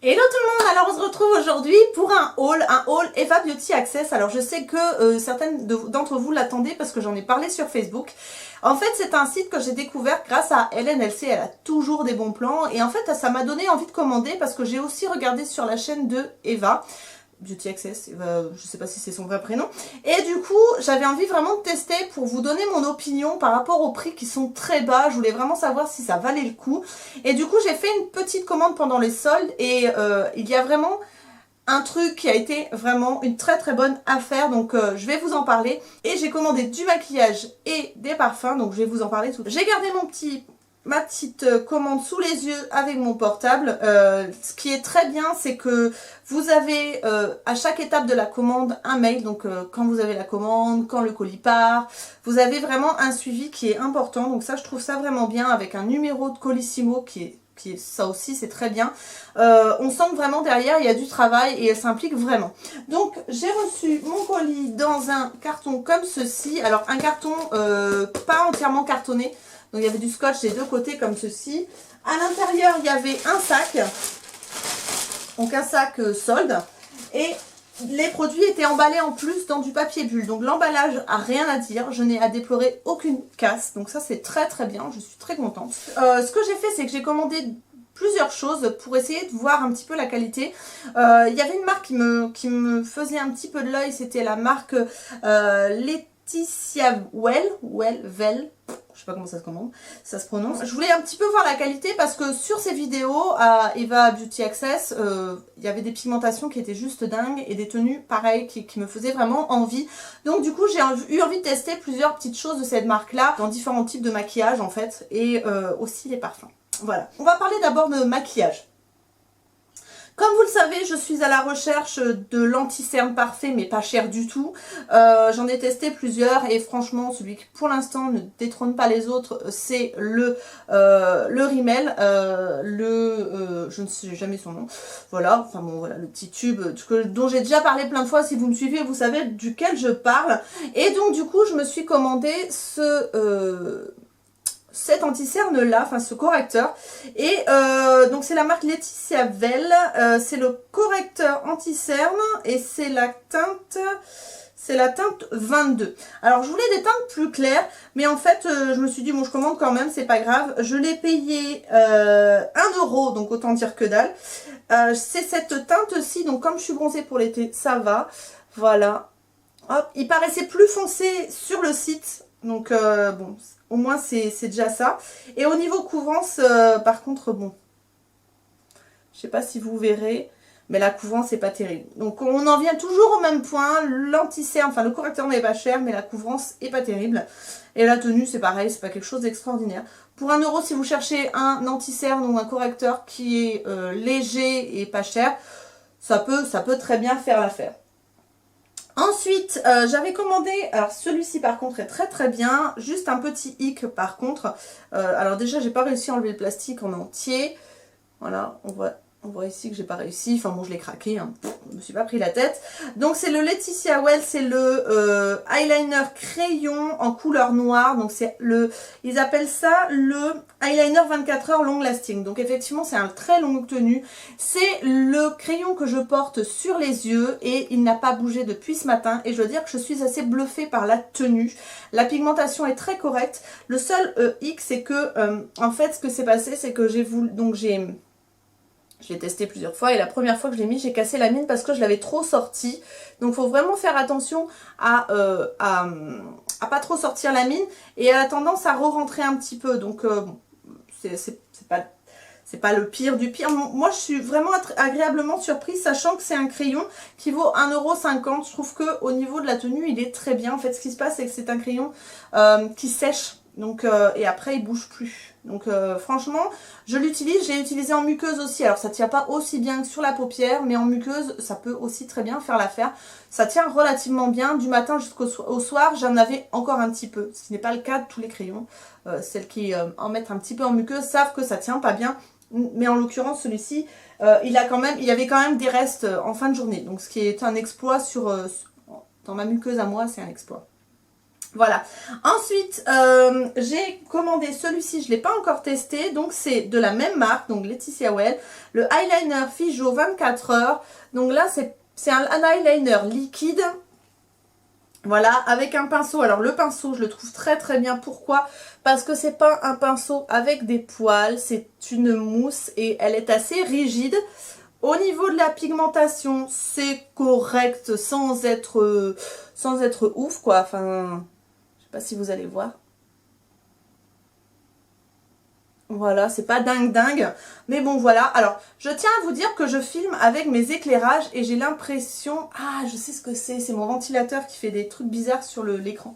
Hello tout le monde, alors on se retrouve aujourd'hui pour un haul Eva Beauty Access. Alors je sais que certaines d'entre vous l'attendaient parce que j'en ai parlé sur Facebook. En fait c'est un site que j'ai découvert grâce à Hélène LC, elle a toujours des bons plans. Et en fait ça m'a donné envie de commander parce que j'ai aussi regardé sur la chaîne de Eva Beauty Access, je sais pas si c'est son vrai prénom. Et du coup, j'avais envie vraiment de tester pour vous donner mon opinion par rapport aux prix qui sont très bas. Je voulais vraiment savoir si ça valait le coup. Et du coup, j'ai fait une petite commande pendant les soldes et il y a vraiment un truc qui a été vraiment une très très bonne affaire, donc je vais vous en parler. Et j'ai commandé du maquillage et des parfums, donc je vais vous en parler tout de suite. J'ai gardé ma petite commande sous les yeux avec mon portable. Ce qui est très bien, c'est que vous avez à chaque étape de la commande un mail, donc quand vous avez la commande, quand le colis part, vous avez vraiment un suivi qui est important, donc ça je trouve ça vraiment bien, avec un numéro de Colissimo qui est ça aussi c'est très bien. On sent que vraiment derrière il y a du travail et elle s'implique vraiment. Donc j'ai reçu mon colis dans un carton comme ceci, alors un carton pas entièrement cartonné, donc il y avait du scotch des deux côtés comme ceci. À l'intérieur il y avait un sac, donc un sac solde, et les produits étaient emballés en plus dans du papier bulle. Donc l'emballage a rien à dire, je n'ai à déplorer aucune casse. Donc ça c'est très très bien, je suis très contente. Ce que j'ai fait, c'est que j'ai commandé plusieurs choses pour essayer de voir un petit peu la qualité. Il y avait une marque qui me faisait un petit peu de l'œil, c'était la marque Laetitia Well, je sais pas comment ça se prononce. Je voulais un petit peu voir la qualité parce que sur ces vidéos à Eva Beauty Access, il y avait des pigmentations qui étaient juste dingues et des tenues pareilles qui me faisaient vraiment envie. Donc du coup j'ai eu envie de tester plusieurs petites choses de cette marque là, dans différents types de maquillage en fait, et aussi les parfums. Voilà, on va parler d'abord de maquillage. Comme vous le savez, je suis à la recherche de l'anti-cerne parfait, mais pas cher du tout. J'en ai testé plusieurs et franchement, celui qui pour l'instant ne détrône pas les autres, c'est le Rimmel, je ne sais jamais son nom. Voilà, enfin bon, voilà, le petit tube dont j'ai déjà parlé plein de fois. Si vous me suivez, vous savez duquel je parle. Et donc du coup, je me suis commandé cet anti-cerne là, enfin ce correcteur, et donc c'est la marque Laetitia Well, c'est le correcteur anti-cerne et c'est la teinte 22. Alors je voulais des teintes plus claires, mais en fait je me suis dit bon, je commande quand même, c'est pas grave. Je l'ai payé 1 euro, donc autant dire que dalle. C'est cette teinte-ci, donc comme je suis bronzée pour l'été, ça va. Voilà. Hop, il paraissait plus foncé sur le site, donc bon, au moins c'est déjà ça. Et au niveau couvrance, par contre, bon, je sais pas si vous verrez, mais la couvrance n'est pas terrible. Donc on en vient toujours au même point, l'anti-cerne, enfin le correcteur n'est pas cher, mais la couvrance est pas terrible. Et la tenue c'est pareil, c'est pas quelque chose d'extraordinaire. Pour 1 euro, si vous cherchez un anti-cerne ou un correcteur qui est léger et pas cher, ça peut très bien faire l'affaire. Ensuite, j'avais commandé, alors celui-ci par contre est très très bien, juste un petit hic par contre. Alors déjà, j'ai pas réussi à enlever le plastique en entier. Voilà, on voit ici que j'ai pas réussi, enfin bon, je l'ai craqué, hein. Je me suis pas pris la tête. Donc c'est le Laetitia Well, c'est le eyeliner crayon en couleur noire. Donc c'est ils appellent ça le eyeliner 24 heures long lasting. Donc effectivement c'est un très longue tenue. C'est le crayon que je porte sur les yeux et il n'a pas bougé depuis ce matin. Et je dois dire que je suis assez bluffée par la tenue. La pigmentation est très correcte. Le seul hic, c'est que en fait ce que s'est passé, c'est que je l'ai testé plusieurs fois et la première fois que je l'ai mis, j'ai cassé la mine parce que je l'avais trop sorti. Donc il faut vraiment faire attention à pas trop sortir la mine, et elle a tendance à re-rentrer un petit peu. Donc bon, c'est pas le pire du pire. Moi je suis vraiment agréablement surprise, sachant que c'est un crayon qui vaut 1,50 €. Je trouve que au niveau de la tenue il est très bien. En fait ce qui se passe, c'est que c'est un crayon qui sèche. Donc, et après il bouge plus. Donc franchement je l'utilise, j'ai utilisé en muqueuse aussi. Alors ça tient pas aussi bien que sur la paupière, mais en muqueuse ça peut aussi très bien faire l'affaire. Ça tient relativement bien du matin jusqu'au soir. J'en avais encore un petit peu, ce qui n'est pas le cas de tous les crayons. Celles qui en mettent un petit peu en muqueuse savent que ça tient pas bien. Mais en l'occurrence celui-ci il y avait quand même des restes en fin de journée. Donc ce qui est un exploit dans ma muqueuse à moi, c'est un exploit. Voilà. Ensuite, j'ai commandé celui-ci, je ne l'ai pas encore testé. Donc, c'est de la même marque, donc Laetitia Well. Le eyeliner Fijo 24 heures. Donc là, c'est un eyeliner liquide. Voilà, avec un pinceau. Alors, le pinceau, je le trouve très très bien. Pourquoi? Parce que c'est pas un pinceau avec des poils. C'est une mousse et elle est assez rigide. Au niveau de la pigmentation, c'est correct sans être ouf, quoi. Enfin... Je sais pas si vous allez voir. Voilà, c'est pas dingue dingue. Mais bon, voilà. Alors, je tiens à vous dire que je filme avec mes éclairages et j'ai l'impression... Ah, je sais ce que c'est. C'est mon ventilateur qui fait des trucs bizarres sur l'écran.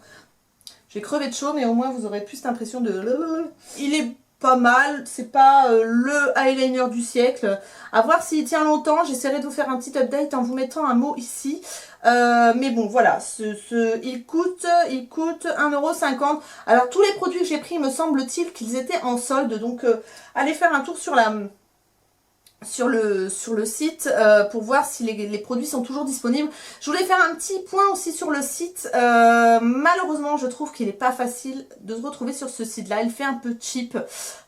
J'ai crevé de chaud, mais au moins vous aurez plus l'impression de... Il est pas mal, c'est pas le eyeliner du siècle. À voir s'il tient longtemps, j'essaierai de vous faire un petit update en vous mettant un mot ici. Mais bon, voilà, il coûte 1,50 €. Alors tous les produits que j'ai pris, me semble-t-il qu'ils étaient en solde, donc allez faire un tour sur le site pour voir si les produits sont toujours disponibles. Je voulais faire un petit point aussi sur le site. Malheureusement, je trouve qu'il n'est pas facile de se retrouver sur ce site-là. Il fait un peu cheap.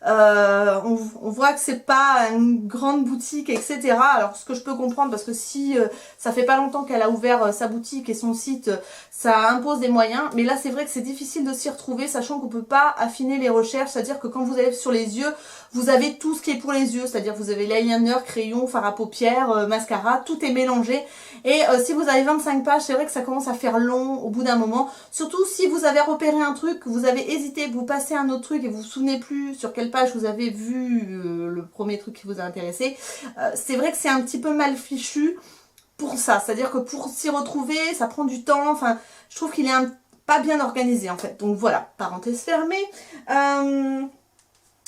On voit que c'est pas une grande boutique, etc. Alors, ce que je peux comprendre, parce que si ça fait pas longtemps qu'elle a ouvert sa boutique et son site, ça impose des moyens. Mais là, c'est vrai que c'est difficile de s'y retrouver, sachant qu'on peut pas affiner les recherches. C'est-à-dire que quand vous allez sur les yeux, vous avez tout ce qui est pour les yeux. C'est-à-dire vous avez l'eyeliner, crayon, fard à paupières, mascara, tout est mélangé. Et si vous avez 25 pages, c'est vrai que ça commence à faire long au bout d'un moment. Surtout si vous avez repéré un truc, vous avez hésité, vous passez à un autre truc et vous vous souvenez plus sur quelle page vous avez vu le premier truc qui vous a intéressé. C'est vrai que c'est un petit peu mal fichu pour ça. C'est-à-dire que pour s'y retrouver, ça prend du temps. Enfin, je trouve qu'il est pas bien organisé en fait. Donc voilà, parenthèse fermée.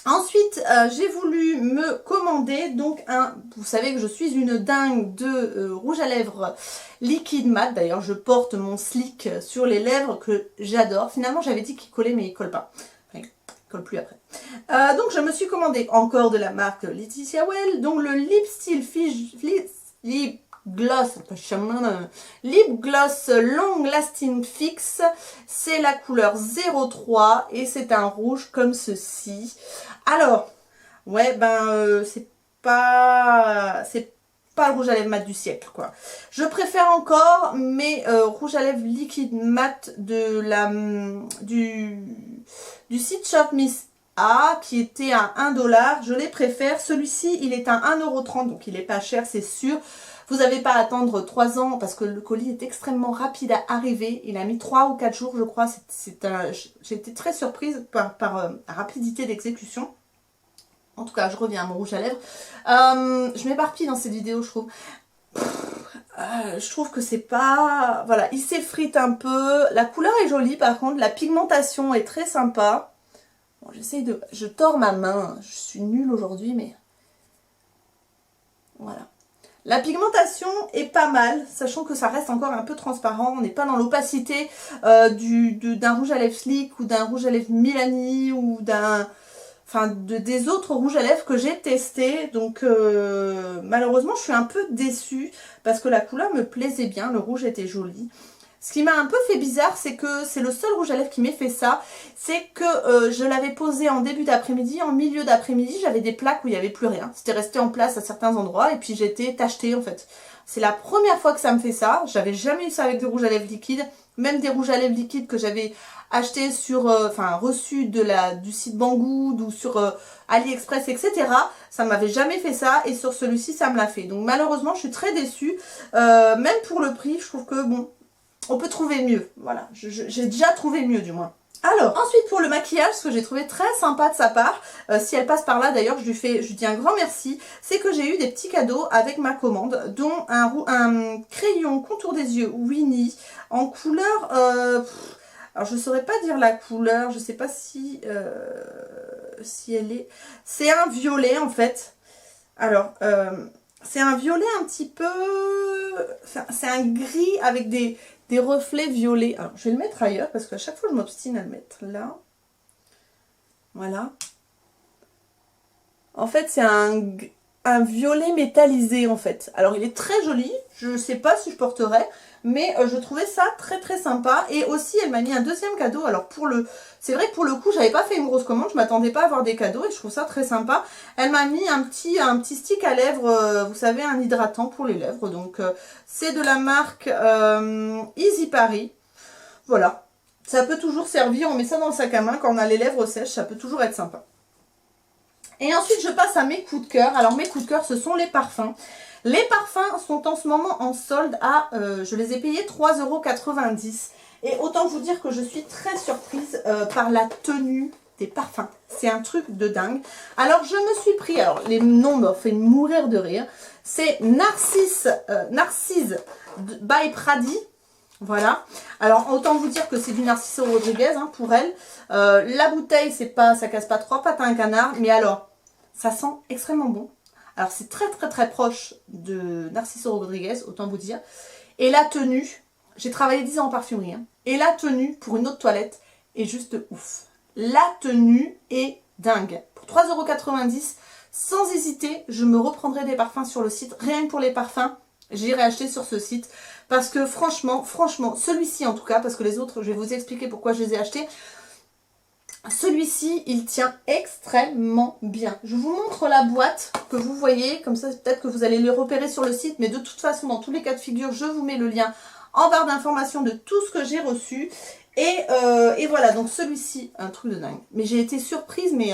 Ensuite, j'ai voulu me commander donc vous savez que je suis une dingue de rouge à lèvres liquide mat. D'ailleurs, je porte mon Sleek sur les lèvres que j'adore. Finalement, j'avais dit qu'il collait, mais il colle pas. Enfin, il colle plus après. Donc, je me suis commandé encore de la marque Laetitia Well. Donc, le Lip Gloss Long Lasting Fix, c'est la couleur 03 et c'est un rouge comme ceci. Alors, ouais, c'est pas le rouge à lèvres mat du siècle, quoi. Je préfère encore mes rouges à lèvres liquide mat du site Shop Miss A qui était à 1 $. Je les préfère. Celui-ci, il est à 1,30 €, donc il est pas cher, c'est sûr. Vous n'avez pas à attendre 3 ans parce que le colis est extrêmement rapide à arriver. Il a mis 3 ou 4 jours, je crois. J'ai été très surprise par la rapidité d'exécution. En tout cas, je reviens à mon rouge à lèvres. Je m'éparpille dans cette vidéo, je trouve. Je trouve que c'est pas... Voilà, il s'effrite un peu. La couleur est jolie, par contre. La pigmentation est très sympa. Bon, je tords ma main. Je suis nulle aujourd'hui, mais... Voilà. La pigmentation est pas mal, sachant que ça reste encore un peu transparent. On n'est pas dans l'opacité d'un rouge à lèvres Sleek ou d'un rouge à lèvres Milani ou des autres rouges à lèvres que j'ai testés. Donc malheureusement, je suis un peu déçue parce que la couleur me plaisait bien, le rouge était joli. Ce qui m'a un peu fait bizarre, c'est que c'est le seul rouge à lèvres qui m'ait fait ça. C'est que je l'avais posé en début d'après-midi, en milieu d'après-midi, j'avais des plaques où il n'y avait plus rien. C'était resté en place à certains endroits et puis j'étais tachetée en fait. C'est la première fois que ça me fait ça. J'avais jamais eu ça avec des rouges à lèvres liquides. Même des rouges à lèvres liquides que j'avais achetés reçus du site Banggood ou sur AliExpress, etc. Ça m'avait jamais fait ça et sur celui-ci, ça me l'a fait. Donc malheureusement, je suis très déçue. Même pour le prix, je trouve que bon... On peut trouver mieux, voilà, j'ai déjà trouvé mieux du moins. Alors, ensuite pour le maquillage, ce que j'ai trouvé très sympa de sa part, si elle passe par là d'ailleurs, je lui dis un grand merci, c'est que j'ai eu des petits cadeaux avec ma commande, dont un crayon contour des yeux Winnie en couleur, alors je ne saurais pas dire la couleur, je ne sais pas si elle est, c'est un violet en fait, alors c'est un violet un petit peu, c'est un gris avec des reflets violets. Alors, je vais le mettre ailleurs parce qu'à chaque fois, je m'obstine à le mettre là. Voilà. En fait, c'est un violet métallisé, en fait. Alors, il est très joli. Je ne sais pas si je porterai. mais je trouvais ça très très sympa. Et aussi elle m'a mis un deuxième cadeau. Alors c'est vrai que pour le coup j'avais pas fait une grosse commande, je m'attendais pas à avoir des cadeaux et je trouve ça très sympa. Elle m'a mis un petit stick à lèvres, vous savez, un hydratant pour les lèvres. Donc c'est de la marque Easy Paris. Voilà, ça peut toujours servir, on met ça dans le sac à main quand on a les lèvres sèches, ça peut toujours être sympa. Et ensuite je passe à mes coups de cœur. Alors mes coups de cœur, ce sont les parfums. Les parfums sont en ce moment en solde à, je les ai payés 3,90 €. Et autant vous dire que je suis très surprise par la tenue des parfums. C'est un truc de dingue. Alors je me suis pris, alors les noms me font mourir de rire. C'est Narcisse by Pradi. Voilà. Alors autant vous dire que c'est du Narciso Rodriguez hein, pour elle. La bouteille, c'est pas, ça casse pas trois pattes à un canard. Mais alors, ça sent extrêmement bon. Alors c'est très très très proche de Narciso Rodriguez, autant vous dire. Et la tenue, j'ai travaillé 10 ans en parfumerie. Hein, et la tenue pour une autre toilette est juste ouf. La tenue est dingue. Pour 3,90 €, sans hésiter, je me reprendrai des parfums sur le site. Rien que pour les parfums, j'irai acheter sur ce site. Parce que franchement, celui-ci en tout cas, parce que les autres, je vais vous expliquer pourquoi je les ai achetés. Celui-ci, il tient extrêmement bien. Je vous montre la boîte que vous voyez. Comme ça, peut-être que vous allez les repérer sur le site. Mais de toute façon, dans tous les cas de figure, je vous mets le lien en barre d'informations de tout ce que j'ai reçu. Et voilà, donc celui-ci, un truc de dingue. Mais j'ai été surprise, mais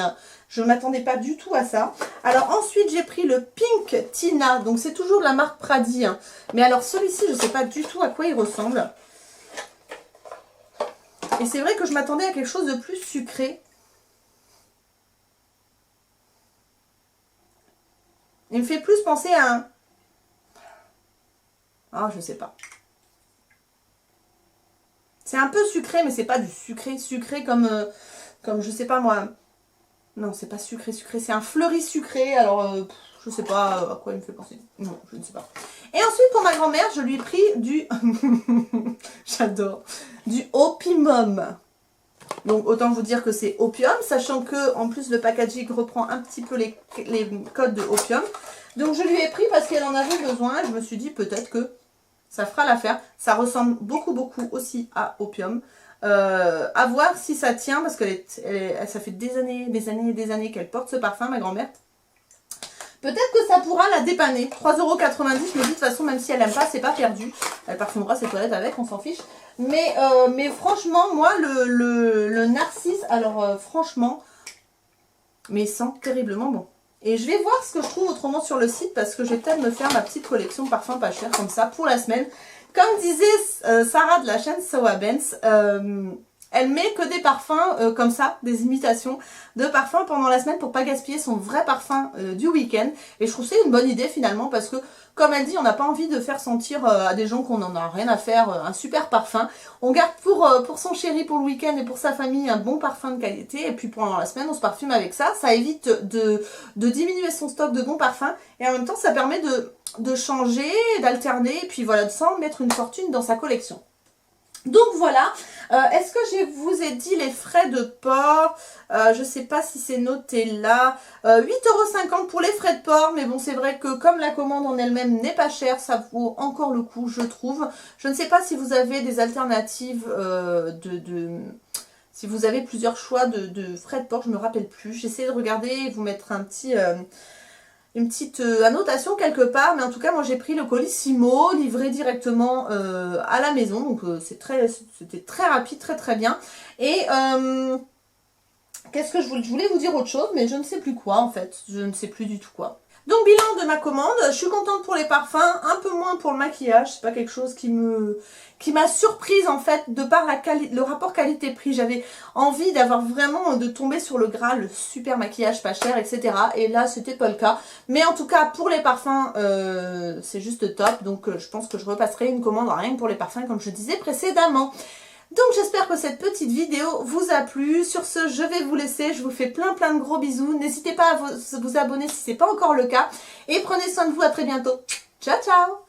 je ne m'attendais pas du tout à ça. Alors ensuite, j'ai pris le Pink Tina. Donc c'est toujours la marque Pradi. Hein. Mais alors celui-ci, je ne sais pas du tout à quoi il ressemble. Et c'est vrai que je m'attendais à quelque chose de plus sucré. Il me fait plus penser à un... Ah, je sais pas. C'est un peu sucré, mais c'est pas du sucré comme je sais pas moi. Non, c'est pas sucré, c'est un fleuri sucré. Alors, je sais pas à quoi il me fait penser. Non, je ne sais pas. Et ensuite, pour ma grand-mère, je lui ai pris du... J'adore. Du Opium. Donc, autant vous dire que c'est Opium, sachant que en plus, le packaging reprend un petit peu les codes de Opium. Donc, je lui ai pris parce qu'elle en avait besoin. Je me suis dit peut-être que ça fera l'affaire. Ça ressemble beaucoup aussi à Opium. À voir si ça tient, parce que ça fait des années qu'elle porte ce parfum, ma grand-mère. Peut-être que ça pourra la dépanner. 3,90 €, je me dis de toute façon, même si elle n'aime pas, c'est pas perdu. Elle parfumera ses toilettes avec, on s'en fiche. Mais franchement, moi, le Narcisse, alors franchement, mais il sent terriblement bon. Et je vais voir ce que je trouve autrement sur le site, parce que je vais peut-être me faire ma petite collection de parfums pas chers, comme ça, pour la semaine. Comme disait Sarah de la chaîne Sawa Benz, elle met que des parfums comme ça, des imitations de parfums pendant la semaine pour pas gaspiller son vrai parfum du week-end. Et je trouve que c'est une bonne idée finalement parce que, comme elle dit, on n'a pas envie de faire sentir à des gens qu'on n'en a rien à faire un super parfum. On garde pour son chéri pour le week-end et pour sa famille un bon parfum de qualité. Et puis pendant la semaine, on se parfume avec ça. Ça évite de diminuer son stock de bons parfums. Et en même temps, ça permet de changer, d'alterner. Et puis voilà, sans mettre une fortune dans sa collection. Donc voilà, est-ce que je vous ai dit les frais de port? Je ne sais pas si c'est noté là. 8,50 € pour les frais de port, mais bon c'est vrai que comme la commande en elle-même n'est pas chère, ça vaut encore le coup je trouve. Je ne sais pas si vous avez des alternatives si vous avez plusieurs choix de frais de port, je ne me rappelle plus. J'essaie de regarder et vous mettre une petite annotation quelque part, mais en tout cas moi j'ai pris le Colissimo livré directement à la maison, donc c'était très rapide, très bien. Et qu'est-ce que je voulais vous dire autre chose, mais je ne sais plus quoi en fait, je ne sais plus du tout quoi. Donc bilan de ma commande, je suis contente pour les parfums, un peu moins pour le maquillage, c'est pas quelque chose qui m'a surprise en fait de par le rapport qualité-prix. J'avais envie d'avoir vraiment de tomber sur le Graal, le super maquillage pas cher, etc. Et là c'était pas le cas. Mais en tout cas pour les parfums c'est juste top. Donc je pense que je repasserai une commande rien que pour les parfums comme je disais précédemment. Donc j'espère que cette petite vidéo vous a plu. Sur ce, je vais vous laisser. Je vous fais plein de gros bisous. N'hésitez pas à vous abonner si ce n'est pas encore le cas. Et prenez soin de vous. À très bientôt. Ciao, ciao!